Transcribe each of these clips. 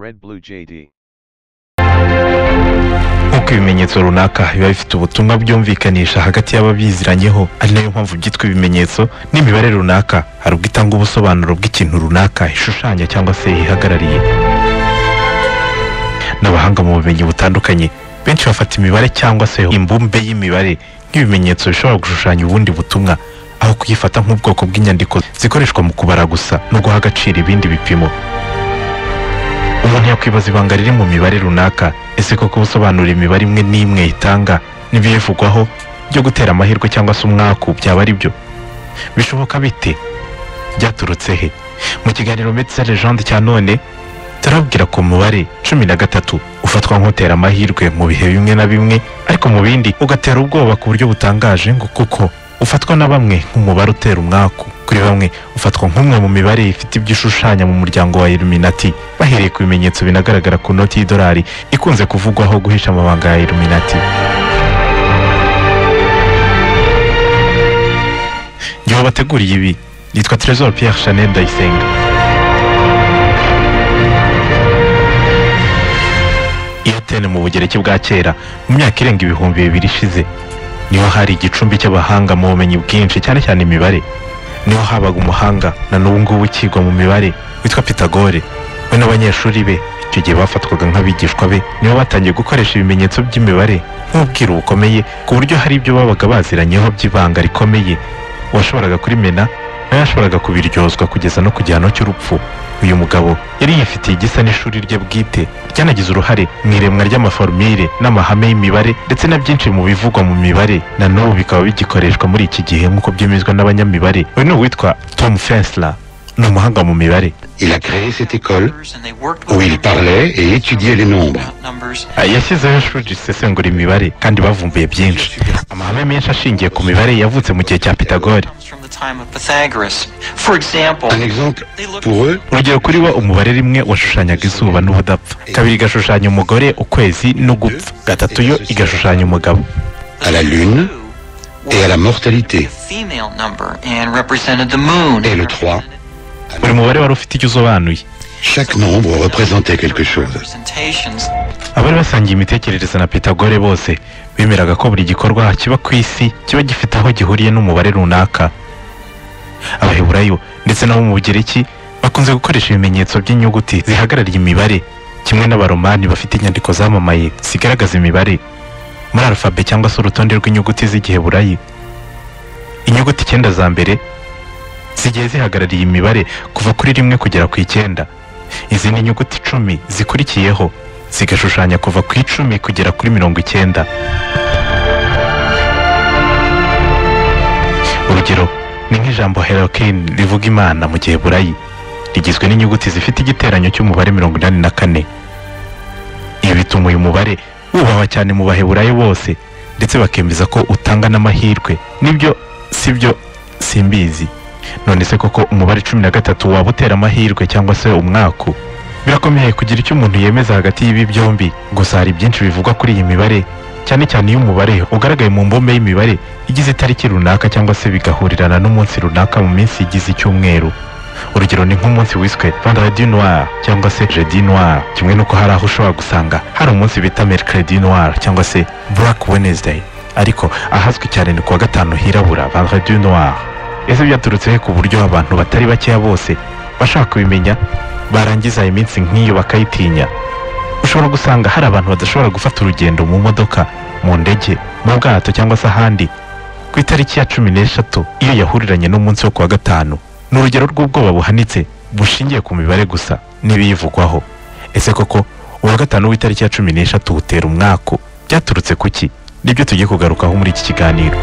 Red Blue JD. Uko ibimenyetso runaka biba bifite ubutumwa byumvikanisha hagati y'ababiziranyeho, ari nayo mpamvu byitwa ibimenyetso n'imibare runaka, hari ubwo itanga ubusobanuro bw'ikintu runaka ishushanya cyangwa se ihagarariye. N'abahanga mu bumenyi butandukanye benshi bafata imibare cyangwa se imbumbe y'imibare nk'ibimenyetso bishobora gushushanya ubundi butumwa, aho kuyifata nk'ubwoko bw'inyandiko zikoreshwa mu kubara gusa no guha agaciro ibindi bipimo. Umuntu yakwibaza ibanga riri mu mibare runaka, ese koko ubusobanura imibare imwe n'imwe itanga n'ibivugwaho byo gutera amahirwe cyangwa se umwaku byaba ari byo? Bishoboka bite? Byaturutse he? Mu kiganiro Médecins Legende cya none turabwira ko umubare 13 ufatwa nk'utera amahirwe mu bihe bimwe na bimwe, ariko mu bindi ugatera ubwoba ku buryo butangaje, ngo kuko ufatwa na bamwe nk'umubare utera umwaku. Kuri bamwe ufatwa nk'umwe mu mibare ifite ibyishushanya mu muryango wa Illuminati, bahereye ku bimenyetso binagaragara ku noti y'idolari ikunze kuvugwaho guhisha amabanga ya Illuminati. Njyewe bateguriye ibi nitwa Trésor Pierre Chanel Ndayisenga. I Atene mu Bugereki bwa kera, mu myaka irenga ibihumbi 2000 ishize, niho hari igicumbi cy'abahanga mu bumenyi bwinshi, cyane cyane imibare. Niho habaga umuhanga na n'ubu ngubu ukigwa mu mibare witwa Pythagore. We n'abanyeshuri be icyo gihe bafatwaga nk'abigishwa be, nibo batangiye gukoresha ibimenyetso by'imibare nk'ubwiru bukomeye, ku buryo hari ibyo babaga baziranyeho by'ibanga rikomeye uwashoboraga kurimena nawe yashoboraga kubiryozwa kugeza no ku gihano cy'urupfu. Uyu mugabo yari yifitiye igisa n'ishuri rye bwite ryanagize uruhare mu iremwa ry'amaformule n'amahame y'imibare, ndetse na byinshi mu bivugwa mu mibare na n'ubu bikaba bigikoreshwa muri iki gihe nk'uko byemezwa n'abanyamibare. We ni uwitwa Tom Fensler, ni umuhanga mu mibare. Il a créé cette école où il parlait et étudiait les nombres. Yashyizeho ishuri risesengura imibare kandi bavumbuye byinshi. Amahame menshi ashingiye ku mibare yavutse mu gihe cya Pythagore. Un exemple, pour eux, urugero kuri bo, umubare rimwe washushanyaga izuba n'ubudapfa, kabiri igashushanya umugore, ukwezi no gupfa, gatatu yo igashushanya umugabo, à la lune et à la mortalité. Et le 3, buri mubare wari ufite icyo usobanuye. chaque nombre représentait quelque chose. Abari basangiye imitekerereze na Pythagore bose bemeraga ko buri gikorwa kiba ku isi kiba gifite aho gihuriye n'umubare runaka. Abaheburayo ndetse n'abo mu Bugereki bakunze gukoresha ibimenyetso by'inyuguti zihagarariye imibare, kimwe n'abaromani bafite inyandiko zamamaye zigaragaza imibare muri alfabe cyangwa se urutonde rw'inyuguti z'igiheburayi. Inyuguti 9 za mbere zigiye zihagarariye imibare kuva kuri 1 kugera ku 9. Izi ni inyuguti 10 zikurikiyeho zigashushanya kuva ku 10 kugera kuri 90. Urugero ni nk'ijambo Elohim rivuga Imana mu giheburayi, rigizwe n'inyuguti zifite igiteranyo cy'umubare 84. Ibi bituma uyu mubare wubahwa cyane mu baheburayo bose, ndetse bakemeza ko utanga n'amahirwe. Nibyo sibyo simbizi. None se koko umubare 13 waba utera amahirwe cyangwa se umwaku? Birakomeye kugira icyo umuntu yemeza hagati y'ibi byombi, gusa hari byinshi bivugwa kuri iyi mibare, cyane cyane iyo umubare ugaragaye mu mbumbe y'imibare igize itariki runaka cyangwa se bigahurirana n'umunsi runaka mu minsi igize icyumweru. Urugero ni nk'umunsi wiswe Vendredi Noir cyangwa se Jeudi Noir, kimwe nuko hari aho ushobora gusanga hari umunsi bita Mercredi Noir cyangwa se Black Wednesday, ariko ahazwi cyane ni kuwa gatanu hirabura, Vendredi Noir. Ese byaturutse he ku buryo abantu batari bakeya bose bashaka kubimenya barangiza iminsi nk'iyo bakayitinya? Ushobora gusanga hari abantu badashobora gufata urugendo mu modoka, mu ndege, mu bwato cyangwa se ahandi ku itariki ya 13 iyo yahuriranye n'umunsi wo kuwa gatanu. Ni urugero rw'ubwoba buhanitse bushingiye ku mibare gusa n'ibiyivugwaho. Ese koko uwa gatanu w'itariki ya 13 utera umwaku? Byaturutse kuki? Nibyo tugiye kugarukaho muri iki kiganiro.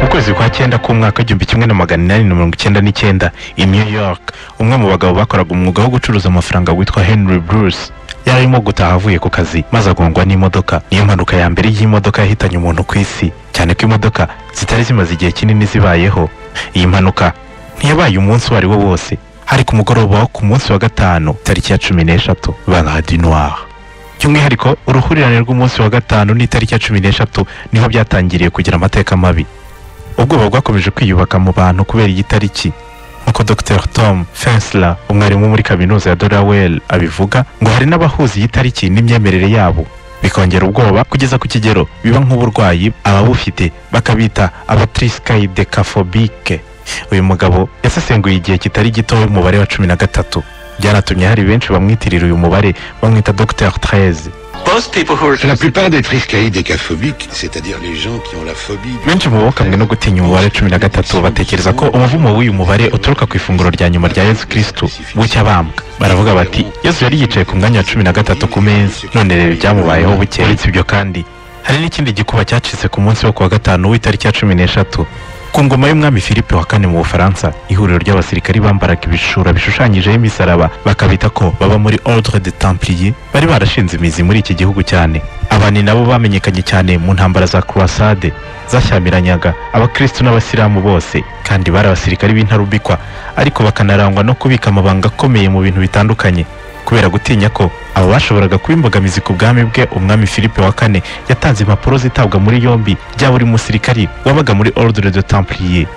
Ukwezi kwa 9 k'umwaka 1899 i New York, umwe mu bagabo bakoraga umwuga wo gucuruza amafaranga witwa Henry Bruce yarimo gutaha avuye ku kazi, maze agongwa n'imodoka. Niyo mpanuka ya mbere y'imodoka yahitanye umuntu ku isi, cyane ko imodoka zitari zimaze igihe kinini zibayeho. Iyi mpanuka ntiyabaye umunsi wari wo wose, hari ku mugoroba wo ku munsi wa gatanu tariki ya 13, Vendredi Noir. By'umwihariko uruhurirane rw'umunsi wa gatanu n'itariki ya 13 niho byatangiriye kugira amateka mabi. Ubwoba bwakomeje kwiyubaka mu bantu kubera iyi tariki, nk'uko Dr Tom Fensler umwarimu muri kaminuza ya Delaware abivuga ngo hari n'abahuza iyi tariki n'imyemerere yabo bikongera ubwoba kugeza ku kigero biba nk'uburwayi ababufite bakabita abatriskaidekaphobique. uyu mugabo yasesenguye igihe kitari gito umubare wa 13 byanatumye hari benshi bamwitirira uyu mubare bamwita Dr 13. La plupart des triskaïdécaphobiques, c'est-à-dire les gens qui ont la phobie... benshi mu bokamwe no gutinya umubare 13 batekereza ko umuvumo w'uyu mubare uturuka ku ifunguro rya nyuma rya Yesu Kristo bucyabambwa. baravuga bati Yesu yari yicaye ku mwanya wa 13 ku meza, none rero byamubayeho bukeretse ibyo. kandi hari n'ikindi gikuba cyacitse ku munsi wo kuwa gatanu w'itariki ya 13 ku ngoma y'umwami Philippe wa kane mu Bufaransa. ihuriro ry'abasirikari bambaraga ibishura bishushanyijeho imisaraba bakabita ko baba muri Ordre des Templiers bari barashinze imizi muri iki gihugu cyane. abani nabo bamenyekanye cyane mu ntambara za Croisade zashyamiranaga abakristo n'abasilamu bose, kandi bari abasirikari b'intarubikwa ariko bakanarangwa no kubika amabanga akomeye mu bintu bitandukanye kubera gutinya ko abo bashoboraga kuba imbogamizi ku bwami bwe. umwami Philippe wa kane yatanze impapuro zitabwa muri yombi bya buri musirikari wabaga muri Ordre des Templiers.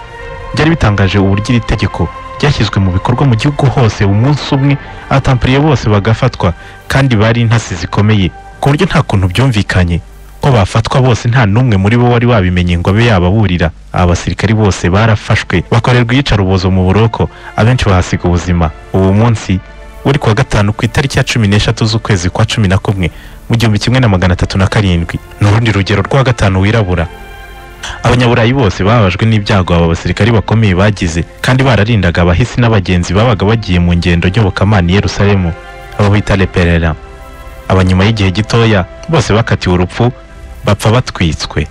byari bitangaje uburyo iri tegeko ryashyizwe mu bikorwa mu gihugu hose umunsi umwe, abatampliye bose bagafatwa, kandi bari intasi zikomeye ku buryo nta kuntu byumvikanye ko bafatwa bose nta n'umwe muri bo wari wabimenye ngo abe yababurira. aba basirikari bose barafashwe bakorerwa iyicarubozo mu buroko, abenshi bahasiga ubuzima. ubu munsi uri kuwa gatanu ku itariki ya 13 z'ukwezi kwa 11 mu 1307 n'urundi rugero rwa gatanu wirabura. abanyaburayi bose babajwe n'ibyago aba basirikari bakomeye bagize, kandi bararindaga abahisi n'abagenzi babaga bagiye mu ngendo nyobokamana i Yerusalemu, abo bita les pèlerins. abanyuma y'igihe gitoya bose bakatiwe urupfu bapfa batwitswe.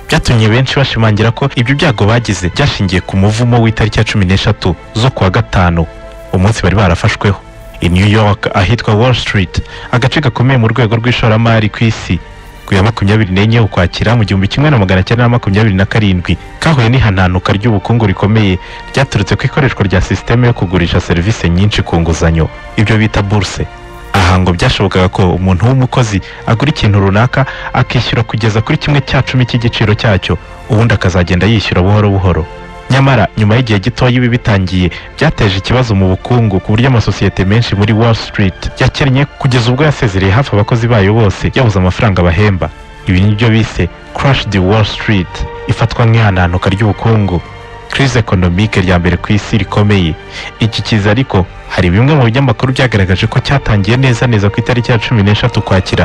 byatumye benshi bashimangira ko ibyo byago bagize byashingiye ku muvumo w'itariki ya 13 zo kuwa gatanu, umunsi bari barafashweho. i New York ahitwa Wall Street, agace gakomeye mu rwego rw'ishoramari ku isi, ku ya 24 ukwakira mu 1927 kahuye n'ihananuka ry'ubukungu rikomeye ryaturutse ku ikoreshwa rya systeme yo kugurisha serivisi nyinshi ku nguzanyo, ibyo bita bourse. aha ngo byashobokaga ko umuntu w'umukozi agura ikintu runaka akishyura kugeza kuri 1/10 cy'igiciro cyacyo, ubundi akazagenda yishyura buhoro buhoro. nyamara nyuma y'igihe gitoya ibi bitangiye byateje ikibazo mu bukungu ku buryo amasosiyete menshi muri Wall Street yakennye kugeza ubwo yasezereye hafi abakozi bayo bose yabuze amafaranga bahemba. ibi nibyo bise Crash de Wall Street, ifatwa nk'ihananuka ry'ubukungu, crise économique rya mbere ku isi rikomeye. iki kiza ariko hari bimwe mu binyamakuru byagaragaje ko cyatangiye neza ku itariki ya 13 ukwakira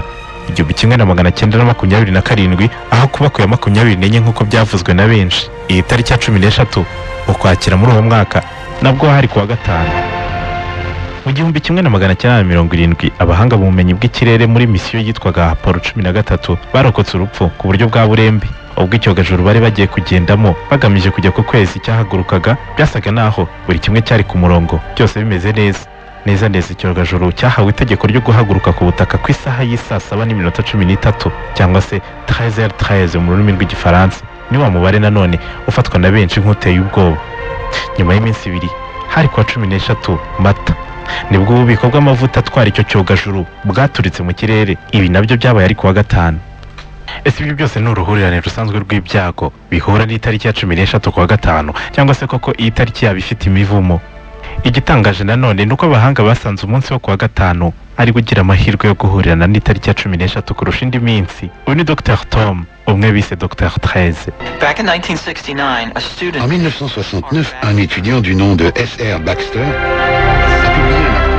1927 aho kuba ku ya 24 nk'uko byavuzwe na benshi. iyi tariki ya 13 ukwakira muri uwo mwaka nabwo hari kuwa gatanu. mu 1970 abahanga mu bumenyi bw'ikirere muri misiyo yitwaga Apollo 13 barokotse urupfu ku buryo bwa burembe, ubwo icyogajuru bari bagiye kugendamo bagamije kujya ku kwezi cyahagurukaga. byasaga naho buri kimwe cyari ku murongo, byose bimeze neza. icyogajuru cyahawe itegeko ryo guhaguruka ku butaka ku isaha y'isaa 7:13 cyangwa se 13h13 mu rurimi rw'igifaransa. ni wa mubare nanone ufatwa na benshi nk'uteye ubwoba. nyuma y'iminsi ibiri hari kuwa 13 Mata nibwo ububiko bw'amavuta atwara icyo cyogajuru bwaturitse mu kirere. ibi nabyo byabaye ari kuwa gatanu. ese ibyo byose ni uruhurirane rusanzwe rw'ibyago bihura n'itariki ya 13 kuwa gatanu, cyangwa se koko iyi tariki yaba ifite imivumo? igitangaje nanone nuko abahanga basanze umunsi wo kuwa gatanu ari gugira amahirwe yo guhurirana n'itariki ya 13 kurusha indi minsi. uyu ni Dr Tom, umwe bise Dr 13. En 1969, un étudiant du nom de S.R. Baxter a publié un article.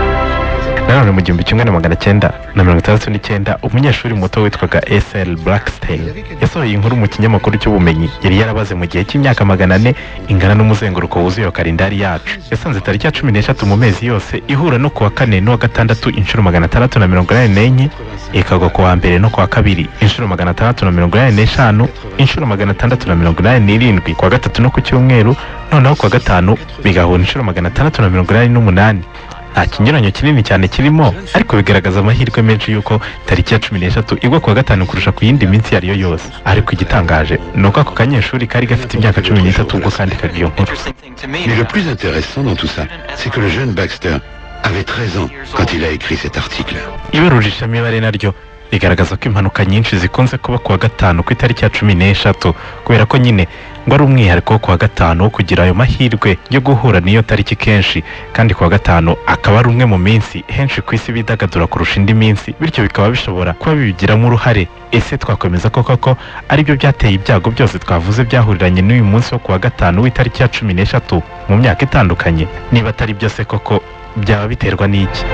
nanone mu 1969 umunyeshuri muto witwaga S.L. Blackstone yasohoye inkuru mu kinyamakuru cy'ubumenyi yari yarabaze mu gihe cy'imyaka 400 ingana n'umuzenguruko wuzuye wa kalendari yacu. yasanze tariki ya 13 mu mezi yose ihura no kuwa kane no gatandatu inshuro 684, ikagwa kuwa mbere no kuwa kabiri inshuro 685, inshuro 687 kuwa gatatu no ku cyumweru, noneho kuwa gatanu bigahura inshuro 688. nta kinyuranyo kinini cyane kirimo, ariko bigaragaza amahirwe menshi yuko tariki ya 13 igwa kuwa gatanu kurusha ku yindi minsi yariyo yose. ariko igitangaje nuko ako kanyeshuri kari gafite imyaka 13 ubwo kandikaga iyo nkuru. Mais le plus intéressant dans tout ça, c'est que le jeune Baxter avait 13 ans quand il a écrit cet article. ibarurishamibare naryo rigaragaza ko impanuka nyinshi zikunze kuba kuwa gatanu ku itariki ya 16 kubera ko nyine ngo ari umwihariko wo kuwa gatanu wo kugira ayo mahirwe yo guhura n'iyo tariki kenshi, kandi kuwa gatanu akaba ari umwe mu minsi henshi ku isi bidagadura kurusha indi minsi, bityo bikaba bishobora kuba bibigiramo uruhare. Ese twakwemeza ko koko aribyo byateye ibyago byose twavuze byahuriranye n'uyu munsi wo kuwa gatanu w'itariki ya 16 mu myaka itandukanye? Niba atari byose koko byaba biterwa n'iki?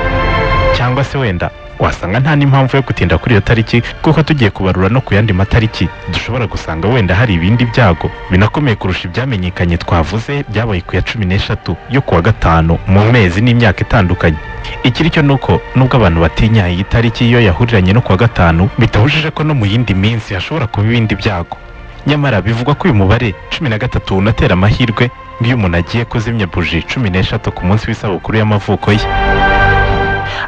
Cyangwa se wenda wasanga nta n'impamvu yo gutinda kuri iyo tariki, kuko tugiye kubarura no ku yandi matariki dushobora gusanga wenda hari ibindi byago binakomeye kurusha ibyamenyekanye twavuze byabaye ku ya 16 yo kuwa gatanu mu mezi n'imyaka itandukanye. Ikiri cyo nuko nubwo abantu batinya iyi tariki iyo yahuriranye no kuwa gatanu, bitahujije ko no mu yindi minsi hashobora kuba ibindi byago. Nyamara bivugwa ko uyu mubare 13 unatera amahirwe iyo umuntu agiye kuzimya buji 16 ku munsi w'isabukuru y'amavuko ye.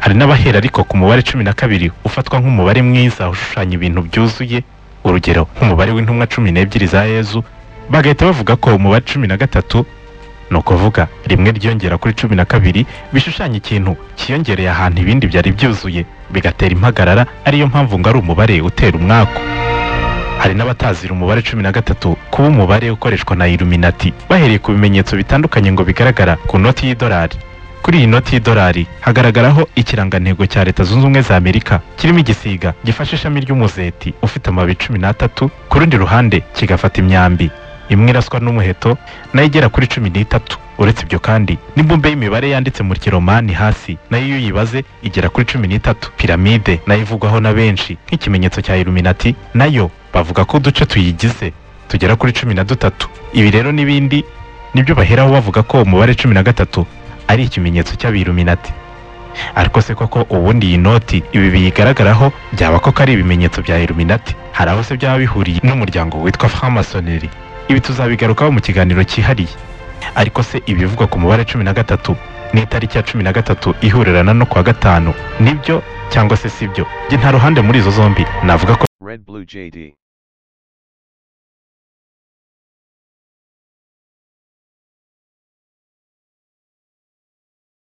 Hari n'abahera ariko ku mubare 12 ufatwa nk'umubare mwiza ushushanya ibintu byuzuye, urugero nk'umubare w'intumwa 12 za Yezu, bagahita bavuga ko umubare 13 no kuvuga rimwe ryongera kuri 12 bishushanya ikintu kiyongereye ahantu ibindi byari byuzuye, bigatera impagarara, ariyo mpamvu ngo ari umubare utera umwako. Hari n'abatazira umubare 13 kuba umubare ukoreshwa na Illuminati, bahereye ku bimenyetso bitandukanye ngo bigaragara ku noti y'idolari. Kuri iyi noti y'idolari hagaragaraho ikirangantego cya Leta Zunze Ubumwe za Amerika kirimo igisiga gifashe ishami ry'umuzeti ufite amababi 13, ku rundi ruhande kigafata imyambi imwe iraswa n'umuheto nayo igera kuri 13. Uretse ibyo kandi n'imbumbe y'imibare yanditse mu kiromani hasi nayo iyo uyibaze igera kuri 13. Piramide nayo ivugwaho na benshi nk'ikimenyetso cya Illuminati, nayo bavuga ko uduce tuyigize tugera kuri 13. Ibi rero n'ibindi nibyo baheraho bavuga ko umubare 13 ari ikimenyetso cy'Abiluminati. Ariko se koko ubundi iyi noti ibi biyigaragaraho byaba koko ari ibimenyetso bya Illuminati? Hari aho se byaba bihuriye n'umuryango witwa Franc-Maçonnerie? Ibi tuzabigarukaho mu kiganiro cyihariye. Ariko se ibivugwa ku mubare 13 n'itariki ya 13 ihurirana no kuwa gatanu, nibyo cyangwa se sibyo? Nta ruhande muri izo zombi navuga ko Red Blue JD